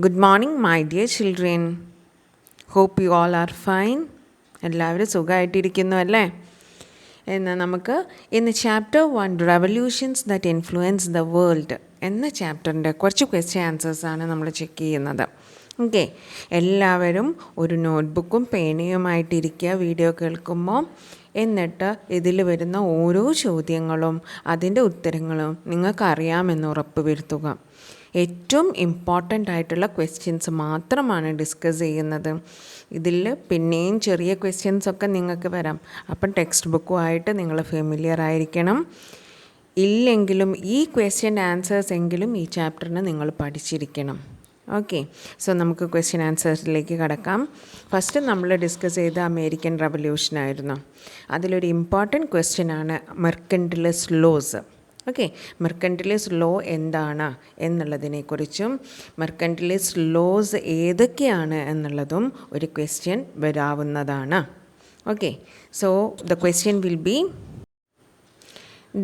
Good morning, my dear children. Hope you all are fine. എല്ലാവരും സുഖമായിട്ടിരിക്കുന്നു അല്ലേ? എന്നാൽ നമുക്ക് ഇന്ന് chapter 1 revolutions that influence the world എന്ന ചാപ്റ്ററിൻ്റെ കുറച്ച് ക്വസ്റ്റ്യൻ ആൻസേഴ്സാണ് നമ്മൾ ചെക്ക് ചെയ്യുന്നത്. ഓക്കെ, എല്ലാവരും ഒരു നോട്ട്ബുക്കും പേനയുമായിട്ടിരിക്കുക വീഡിയോ കേൾക്കുമ്പോൾ. എന്നിട്ട് ഇതിൽ വരുന്ന ഓരോ ചോദ്യങ്ങളും അതിൻ്റെ ഉത്തരങ്ങളും നിങ്ങൾക്കറിയാമെന്ന് ഉറപ്പ് വരുത്തുക. ഏറ്റവും ഇമ്പോർട്ടൻ്റ് ആയിട്ടുള്ള ക്വസ്റ്റ്യൻസ് മാത്രമാണ് ഡിസ്കസ് ചെയ്യുന്നത്. ഇതിൽ പിന്നെയും ചെറിയ ക്വസ്റ്റ്യൻസൊക്കെ നിങ്ങൾക്ക് വരാം. അപ്പം ടെക്സ്റ്റ് ബുക്കുമായിട്ട് നിങ്ങൾ ഫെമിലിയർ ആയിരിക്കണം. ഇല്ലെങ്കിലും ഈ ക്വസ്റ്റ്യൻ ആൻസേഴ്സ് എങ്കിലും ഈ ചാപ്റ്ററിന് നിങ്ങൾ പഠിച്ചിരിക്കണം. ഓക്കെ, സോ നമുക്ക് ക്വസ്റ്റ്യൻ ആൻസേഴ്സിലേക്ക് കടക്കാം. ഫസ്റ്റ് നമ്മൾ ഡിസ്കസ് ചെയ്ത അമേരിക്കൻ റവല്യൂഷനായിരുന്നു. അതിലൊരു ഇമ്പോർട്ടൻറ്റ് ക്വസ്റ്റ്യനാണ് mercantilist laws. Okay, mercantilist law എന്താണ് എന്നുള്ളതിനെക്കുറിച്ചും മെർക്കൻറ്റിലിസ് ലോസ് ഏതൊക്കെയാണ് എന്നുള്ളതും ഒരു ക്വസ്റ്റ്യൻ വരാവുന്നതാണ്. Okay, so the question will be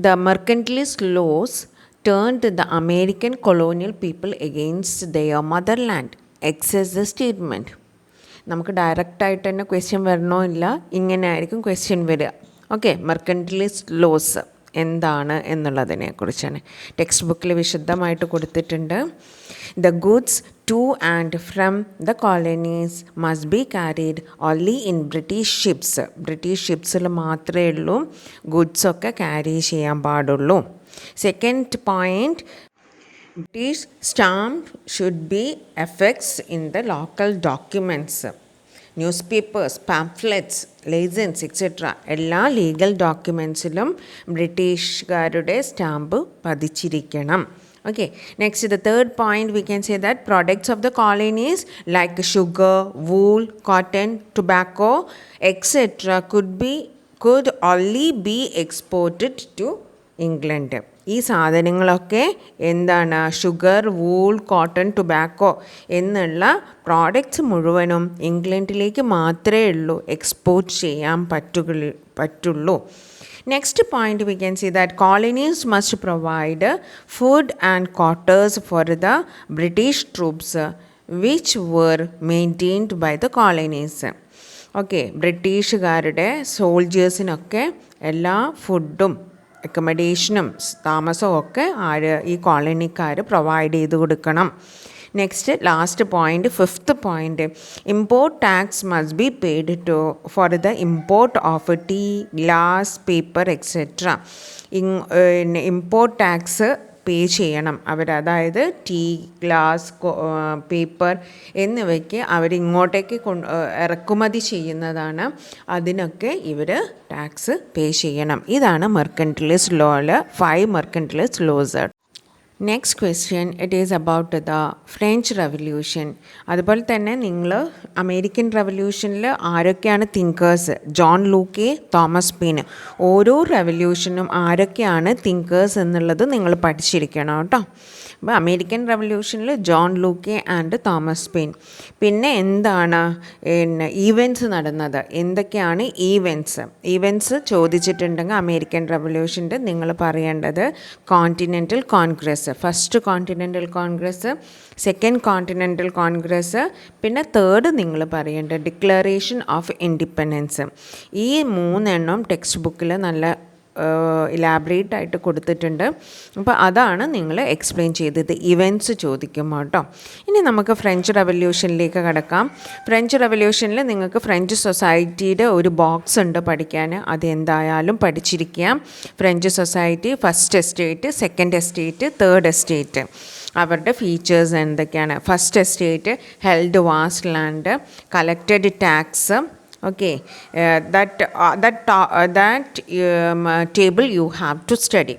the mercantilist laws turned the American colonial people against their motherland. X is the statement. നമുക്ക് ഡയറക്റ്റായിട്ട് തന്നെ ക്വസ്റ്റ്യൻ വരണോ ഇല്ല, ഇങ്ങനെ ആയിരിക്കും ക്വസ്റ്റ്യൻ വരിക. ഓക്കെ, മെർക്കൻറ്റിലിസ് ലോസ് എന്താണ് എന്നുള്ളതിനെക്കുറിച്ചാണ് ടെക്സ്റ്റ് ബുക്കിൽ വിശദമായിട്ട് കൊടുത്തിട്ടുണ്ട്. The goods to and from the colonies must be carried only in British ships. British ഷിപ്സിൽ മാത്രമേ ഉള്ളൂ ഗുഡ്സൊക്കെ ക്യാരി ചെയ്യാൻ പാടുള്ളൂ. Second point, British stamp should be affixed in the local documents, newspapers, pamphlets, license, etc. എല്ലാ legal ഡോക്യുമെൻസിലും ബ്രിട്ടീഷുകാരുടെ stamp പതിച്ചിരിക്കണം. Okay, next the third point we can say that products of the colonies like sugar, wool, cotton, tobacco, etc. could only be exported to England. ഈ സാധനങ്ങളൊക്കെ എന്താണ്? Sugar, wool, cotton, tobacco എന്നുള്ള products മുഴുവനും ഇംഗ്ലണ്ടിലേക്ക് മാത്രമേ ഉള്ളൂ export ചെയ്യാൻ പറ്റുള്ളൂ. Next point we can see that colonies must provide food and quarters for the British troops which were maintained by the colonies. Okay, ബ്രിട്ടീഷുകാരുടെ സോൾജേഴ്സിനൊക്കെ എല്ലാ ഫുഡും അക്കമഡേഷനും താമസവും ഒക്കെ ഈ കോളനിക്കാർ പ്രൊവൈഡ് ചെയ്ത് കൊടുക്കണം. Next last point, fifth point, import tax must be paid for the import of tea, glass, paper etcetera. Import tax pay ചെയ്യണം അവർ. അതായത് ടീ, ഗ്ലാസ്, പേപ്പർ എന്നിവയ്ക്ക് അവരിങ്ങോട്ടേക്ക് ഇറക്കുമതി ചെയ്യുന്നതാണ്. അതിനൊക്കെ ഇവർ ടാക്സ് പേ ചെയ്യണം. ഇതാണ് മെർക്കൻറ്റിലിസ് ലോയിൽ 5 mercantilist laws. Next question, it is about the French revolution. അതുപോലെ തന്നെ നിങ്ങൾ അമേരിക്കൻ റവല്യൂഷനിൽ ആരൊക്കെയാണ് thinkers? John Locke, Thomas Paine. ഓരോ റവല്യൂഷനും ആരൊക്കെയാണ് തിങ്കേഴ്സ് എന്നുള്ളത് നിങ്ങൾ പഠിച്ചിരിക്കണം കേട്ടോ. അപ്പോൾ അമേരിക്കൻ റവല്യൂഷനിൽ John Locke and Thomas Paine. പിന്നെ എന്താണ് ഈവൻറ്റ്സ് നടന്നത്? എന്തൊക്കെയാണ് ഈവൻറ്റ്സ് ചോദിച്ചിട്ടുണ്ടെങ്കിൽ അമേരിക്കൻ റവല്യൂഷൻ്റെ നിങ്ങൾ പറയേണ്ടത് continental Congress, first continental Congress, second continental Congress, പിന്നെ തേർഡ് നിങ്ങൾ പറയേണ്ടത് ഡിക്ലറേഷൻ ഓഫ് ഇൻഡിപെൻഡൻസ്. ഈ 3 ടെക്സ്റ്റ് ബുക്കിൽ നല്ല ഇലാബറേറ്റ് ആയിട്ട് കൊടുത്തിട്ടുണ്ട്. അപ്പോൾ അതാണ് നിങ്ങൾ എക്സ്പ്ലെയിൻ ചെയ്തത് ഇവൻറ്റ്സ് ചോദിക്കുമ്പോൾ കേട്ടോ. ഇനി നമുക്ക് ഫ്രഞ്ച് റവല്യൂഷനിലേക്ക് കടക്കാം. ഫ്രഞ്ച് റവല്യൂഷനിൽ നിങ്ങൾക്ക് ഫ്രഞ്ച് സൊസൈറ്റിയുടെ ഒരു ബോക്സ് ഉണ്ട് പഠിക്കാൻ. അതെന്തായാലും പഠിച്ചിരിക്കുക. French society, first estate, second estate, third estate. അവരുടെ ഫീച്ചേഴ്സ് എന്തൊക്കെയാണ്? First estate held vast land, collected tax. Okay, that table you have to study.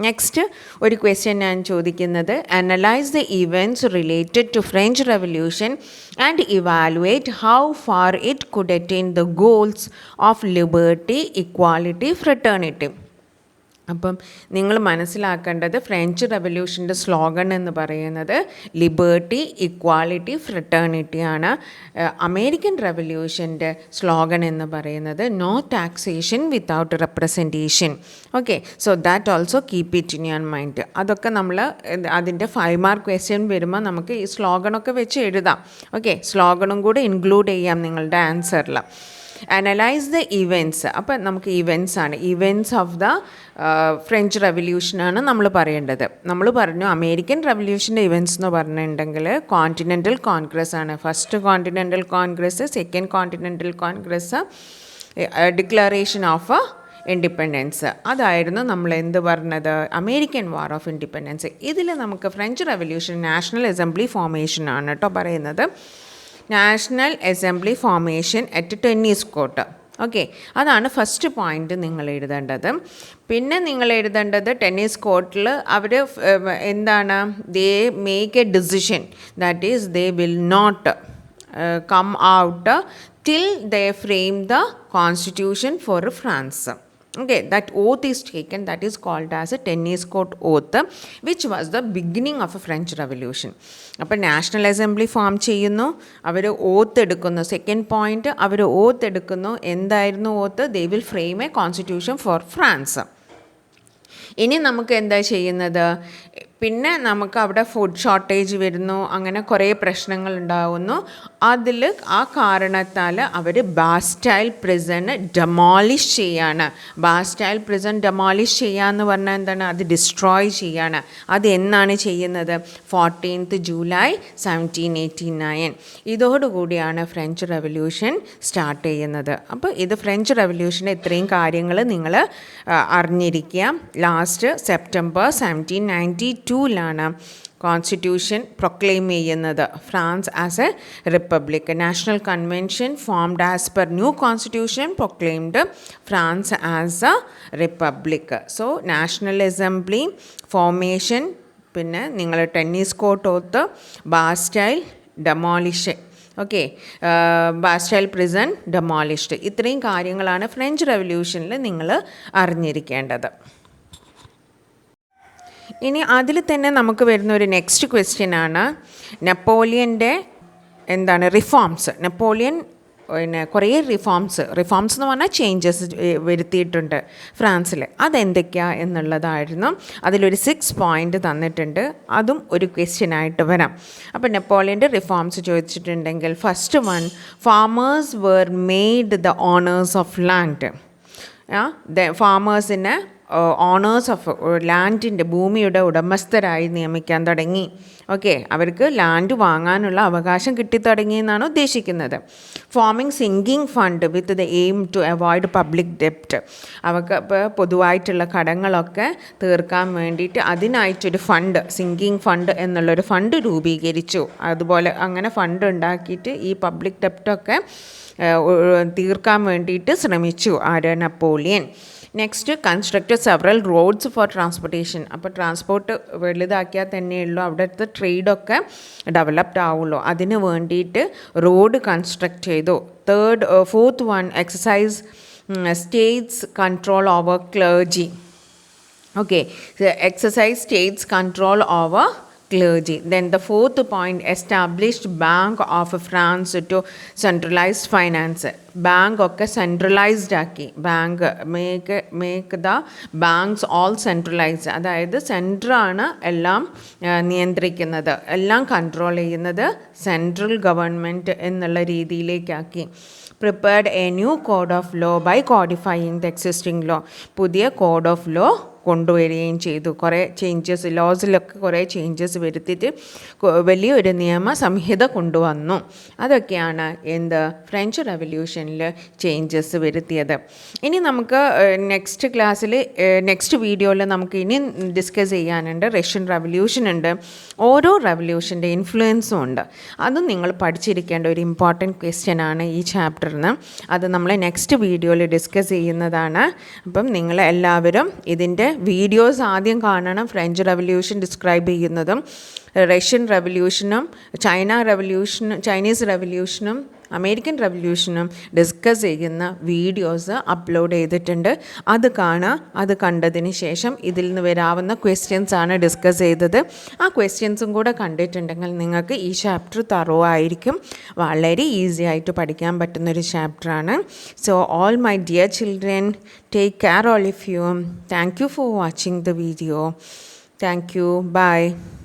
Next ഒരു ക്വസ്റ്റ്യൻ ഞാൻ ചോദിക്കുന്നത്, analyse the events related to French revolution and evaluate how far it could attain the goals of liberty, equality, fraternity. അപ്പം നിങ്ങൾ മനസ്സിലാക്കേണ്ടത് French റെവല്യൂഷൻ്റെ slogan എന്ന് പറയുന്നത് liberty, equality, fraternity ആണ്. അമേരിക്കൻ റെവല്യൂഷൻ്റെ സ്ലോഗൻ എന്ന് പറയുന്നത് no taxation without representation. Okay, so that also keep it in your mind. അതൊക്കെ നമ്മൾ അതിൻ്റെ 5 മാർക്ക് ക്വസ്റ്റ്യൻ വരുമ്പോൾ നമുക്ക് ഈ സ്ലോഗനൊക്കെ വെച്ച് എഴുതാം. ഓക്കെ, സ്ലോഗനും കൂടെ ഇൻക്ലൂഡ് ചെയ്യാം നിങ്ങളുടെ ആൻസറിൽ. Analyse the events. അപ്പം നമുക്ക് ഇവൻറ്റ്സ് ആണ്, ഇവൻറ്റ്സ് ഓഫ് ദ ഫ്രഞ്ച് റെവല്യൂഷനാണ് നമ്മൾ പറയേണ്ടത്. നമ്മൾ പറഞ്ഞു അമേരിക്കൻ റെവല്യൂഷൻ്റെ ഇവൻറ്റ്സ് എന്ന് പറഞ്ഞിട്ടുണ്ടെങ്കിൽ കോണ്ടിനെൻ്റൽ കോൺഗ്രസ് ആണ്. First continental Congress, second continental Congress, declaration of independence, അതായിരുന്നു നമ്മൾ എന്ത് പറഞ്ഞത്, അമേരിക്കൻ വാർ ഓഫ് ഇൻഡിപെൻഡൻസ്. ഇതിൽ നമുക്ക് French revolution national assembly formation ആണ് കേട്ടോ പറയുന്നത്. National assembly formation at tennis court. Okay, അതാണ് ഫസ്റ്റ് പോയിൻ്റ് നിങ്ങൾ എഴുതേണ്ടത്. പിന്നെ നിങ്ങൾ എഴുതേണ്ടത് ടെന്നീസ് കോർട്ടിൽ അവർ എന്താണ്, they make a decision that is they will not come out till they frame the constitution for France. Okay, that oath is taken, that is called as a tennis court oath, which was the beginning of a French revolution. അപ്പോൾ national assembly form ചെയ്യുന്നു, അവർ oath എടുക്കുന്നു. Second point, അവർ oath എടുക്കുന്നു. എന്തായിരുന്നു oath? They will frame a constitution for France. ഇനി നമുക്ക് എന്താ ചെയ്യുന്നത്, പിന്നെ നമുക്ക് അവിടെ ഫുഡ് ഷോർട്ടേജ് വരുന്നു, അങ്ങനെ കുറേ പ്രശ്നങ്ങൾ ഉണ്ടാകുന്നു. അതിൽ ആ കാരണത്താൽ അവർ ബാസ്റ്റൈൽ പ്രിസൺ ഡെമോളിഷ് ചെയ്യാണ്. ബാസ്റ്റൈൽ പ്രിസൺ ഡെമോളിഷ് ചെയ്യുക എന്ന് പറഞ്ഞാൽ എന്താണ്, അത് ഡിസ്ട്രോയ് ചെയ്യാണ്. അത് എന്നാണ് ചെയ്യുന്നത്? 14th July 1789. ഇതോടുകൂടിയാണ് ഫ്രഞ്ച് റെവല്യൂഷൻ സ്റ്റാർട്ട് ചെയ്യുന്നത്. അപ്പോൾ ഇത് ഫ്രഞ്ച് റെവല്യൂഷൻ്റെ ഇത്രയും കാര്യങ്ങൾ നിങ്ങൾ അറിഞ്ഞിരിക്കുക. ലാസ്റ്റ് സെപ്റ്റംബർ 1792 കോൺസ്റ്റിറ്റ്യൂഷൻ പ്രൊക്ലെയിം ചെയ്യുന്നത്, France as a republic. National convention formed as per new constitution proclaimed France as a republic. So national assembly formation, പിന്നെ നിങ്ങൾ tennis court oath, Bastille demolition. Okay, Bastille prison demolished. ഇത്രയും കാര്യങ്ങളാണ് French റെവല്യൂഷനിൽ നിങ്ങൾ അറിഞ്ഞിരിക്കേണ്ടത്. ഇനി അതിൽ തന്നെ നമുക്ക് വരുന്ന ഒരു നെക്സ്റ്റ് ക്വസ്റ്റ്യൻ ആണ് നെപ്പോളിയൻ്റെ എന്താണ് റിഫോംസ്. നെപ്പോളിയൻ പിന്നെ കുറേ റിഫോംസ് എന്ന് പറഞ്ഞാൽ ചേഞ്ചസ് വരുത്തിയിട്ടുണ്ട് ഫ്രാൻസിൽ. അതെന്തൊക്കെയാണ് എന്നുള്ളതായിരുന്നു. അതിലൊരു 6 പോയിൻ്റ് തന്നിട്ടുണ്ട്. അതും ഒരു ക്വസ്റ്റ്യനായിട്ട് വരാം. അപ്പോൾ നെപ്പോളിയൻ്റെ റിഫോംസ് ചോദിച്ചിട്ടുണ്ടെങ്കിൽ first one, farmers were made the owners of land. ഫാമേഴ്സിനെ ഓണേഴ്സ് ഓഫ് ലാൻഡിൻ്റെ, ഭൂമിയുടെ ഉടമസ്ഥരായി നിയമിക്കാൻ തുടങ്ങി. ഓക്കെ, അവർക്ക് ലാൻഡ് വാങ്ങാനുള്ള അവകാശം കിട്ടിത്തുടങ്ങിയെന്നാണ് ഉദ്ദേശിക്കുന്നത്. Forming sinking fund with the aim to avoid public ഡെപ്റ്റ്. അവർക്ക് ഇപ്പോൾ പൊതുവായിട്ടുള്ള കടങ്ങളൊക്കെ തീർക്കാൻ വേണ്ടിയിട്ട് അതിനായിട്ടൊരു ഫണ്ട്, സിങ്കിങ് ഫണ്ട് എന്നുള്ളൊരു ഫണ്ട് രൂപീകരിച്ചു. അതുപോലെ അങ്ങനെ ഫണ്ട് ഉണ്ടാക്കിയിട്ട് ഈ പബ്ലിക് ഡെപ്റ്റൊക്കെ തീർക്കാൻ വേണ്ടിയിട്ട് ശ്രമിച്ചു Napoleon. Next, construct several roads for transportation. അപ്പോൾ ട്രാൻസ്പോർട്ട് വലുതാക്കിയാൽ തന്നെയുള്ളൂ അവിടുത്തെ ട്രേഡൊക്കെ ഡെവലപ്ഡ് ആവുള്ളൂ. അതിന് വേണ്ടിയിട്ട് റോഡ് കൺസ്ട്രക്ട് ചെയ്തു. Fourth one, exercise states control over clergy. Okay, exercise states control over clergy. Then the fourth point, established Bank of France to centralized finance. Bank ഒക്കെ സെൻട്രലൈസ്ഡ് ആക്കി. Bank make the banks all centralised. അതായത് സെൻട്രാണ് എല്ലാം നിയന്ത്രിക്കുന്നത്, എല്ലാം control ചെയ്യുന്നത് central government എന്നുള്ള രീതിയിലേക്കാക്കി. Prepared a new code of law by codifying the existing law. പുതിയ കോഡ് ഓഫ് ലോ കൊണ്ടുവരികയും ചെയ്തു. കുറേ ചേഞ്ചസ്, ലോസിലൊക്കെ കുറേ ചേഞ്ചസ് വരുത്തിയിട്ട് വലിയൊരു നിയമ സംഹിത കൊണ്ടുവന്നു. അതൊക്കെയാണ് എന്ത് ഫ്രഞ്ച് റെവല്യൂഷനിൽ ചേഞ്ചസ് വരുത്തിയത്. ഇനി നമുക്ക് നെക്സ്റ്റ് ക്ലാസ്സിൽ, നെക്സ്റ്റ് വീഡിയോയിൽ നമുക്ക് ഇനി ഡിസ്കസ് ചെയ്യാനുണ്ട്. റഷ്യൻ റെവല്യൂഷൻ ഉണ്ട്, ഓരോ റെവല്യൂഷൻ്റെ ഇൻഫ്ലുവൻസും ഉണ്ട്. അതും നിങ്ങൾ പഠിച്ചിരിക്കേണ്ട ഒരു ഇമ്പോർട്ടൻറ്റ് ക്വസ്റ്റ്യൻ ആണ് ഈ ചാപ്റ്ററിന്. അത് നമ്മൾ നെക്സ്റ്റ് വീഡിയോയിൽ ഡിസ്കസ് ചെയ്യുന്നതാണ്. അപ്പം നിങ്ങൾ എല്ലാവരും ഇതിൻ്റെ വീഡിയോസ് ആദ്യം കാണണം. ഫ്രഞ്ച് റെവല്യൂഷൻ ഡിസ്ക്രൈബ് ചെയ്യുന്നതും റഷ്യൻ റെവല്യൂഷനും ചൈനീസ് റെവല്യൂഷനും അമേരിക്കൻ റവല്യൂഷനും ഡിസ്കസ് ചെയ്യുന്ന വീഡിയോസ് അപ്ലോഡ് ചെയ്തിട്ടുണ്ട്. അത് കാണുക. അത് കണ്ടതിന് ശേഷം ഇതിൽ നിന്ന് വരാവുന്ന ക്വസ്റ്റ്യൻസാണ് ഡിസ്കസ് ചെയ്തത്. ആ ക്വസ്റ്റ്യൻസും കൂടെ കണ്ടിട്ടുണ്ടെങ്കിൽ നിങ്ങൾക്ക് ഈ ചാപ്റ്റർ തറോ ആയിരിക്കും. വളരെ ഈസി ആയിട്ട് പഠിക്കാൻ പറ്റുന്നൊരു ചാപ്റ്ററാണ്. So all my dear children, take care all of you. Thank you for watching the video. Thank you. Bye.